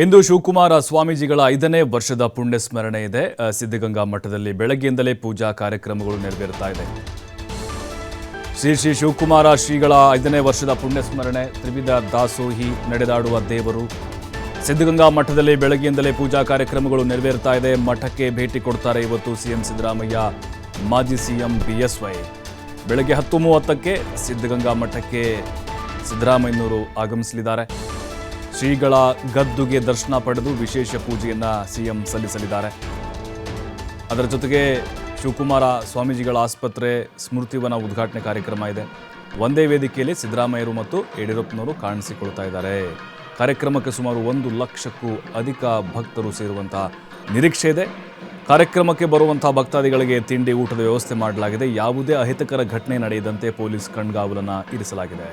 ಇಂದು ಶಿವಕುಮಾರ ಸ್ವಾಮೀಜಿಗಳ 5ನೇ ವರ್ಷದ ಪುಣ್ಯ ಸ್ಮರಣೆ ಇದೆ. ಸಿದ್ಧಗಂಗಾ ಮಠದಲ್ಲಿ ಬೆಳಗ್ಗೆಯಿಂದಲೇ ಪೂಜಾ ಕಾರ್ಯಕ್ರಮಗಳು ನೆರವೇರುತ್ತಾ ಇದೆ. ಶ್ರೀ ಶಿವಕುಮಾರ ಶ್ರೀಗಳ 5ನೇ ವರ್ಷದ ಪುಣ್ಯ ಸ್ಮರಣೆ, ತ್ರಿವಿಧ ದಾಸೋಹಿ ನಡೆದಾಡುವ ದೇವರು. ಸಿದ್ಧಗಂಗಾ ಮಠದಲ್ಲಿ ಬೆಳಗ್ಗೆಯಿಂದಲೇ ಪೂಜಾ ಕಾರ್ಯಕ್ರಮಗಳು ನೆರವೇರುತ್ತಾ ಇದೆ. ಮಠಕ್ಕೆ ಭೇಟಿ ಕೊಡ್ತಾರೆ ಇವತ್ತು ಸಿಎಂ ಸಿದ್ದರಾಮಯ್ಯ, ಮಾಜಿ ಸಿಎಂ ಬಿಎಸ್ವೈ. ಬೆಳಗ್ಗೆ 10:30ಕ್ಕೆ ಸಿದ್ಧಗಂಗಾ ಮಠಕ್ಕೆ ಸಿದ್ದರಾಮಯ್ಯನವರು ಆಗಮಿಸಲಿದ್ದಾರೆ. ಶ್ರೀಗಳ ಗದ್ದುಗೆ ದರ್ಶನ ಪಡೆದು ವಿಶೇಷ ಪೂಜೆಯನ್ನು ಸಿಎಂ ಸಲ್ಲಿಸಲಿದ್ದಾರೆ. ಅದರ ಜೊತೆಗೆ ಶಿವಕುಮಾರ ಸ್ವಾಮೀಜಿಗಳ ಆಸ್ಪತ್ರೆ ಸ್ಮೃತಿವನ ಉದ್ಘಾಟನೆ ಕಾರ್ಯಕ್ರಮ ಇದೆ. ಒಂದೇ ವೇದಿಕೆಯಲ್ಲಿ ಸಿದ್ದರಾಮಯ್ಯರು ಮತ್ತು ಯಡಿಯೂರಪ್ಪನವರು ಕಾಣಿಸಿಕೊಳ್ತಾ ಇದ್ದಾರೆ. ಕಾರ್ಯಕ್ರಮಕ್ಕೆ ಸುಮಾರು 1 ಲಕ್ಷಕ್ಕೂ ಅಧಿಕ ಭಕ್ತರು ಸೇರುವಂತಹ ನಿರೀಕ್ಷೆ ಇದೆ. ಕಾರ್ಯಕ್ರಮಕ್ಕೆ ಬರುವಂತಹ ಭಕ್ತಾದಿಗಳಿಗೆ ತಿಂಡಿ ಊಟದ ವ್ಯವಸ್ಥೆ ಮಾಡಲಾಗಿದೆ. ಯಾವುದೇ ಅಹಿತಕರ ಘಟನೆ ನಡೆಯದಂತೆ ಪೊಲೀಸ್ ಕಣ್ಗಾವಲನ್ನು ಇರಿಸಲಾಗಿದೆ.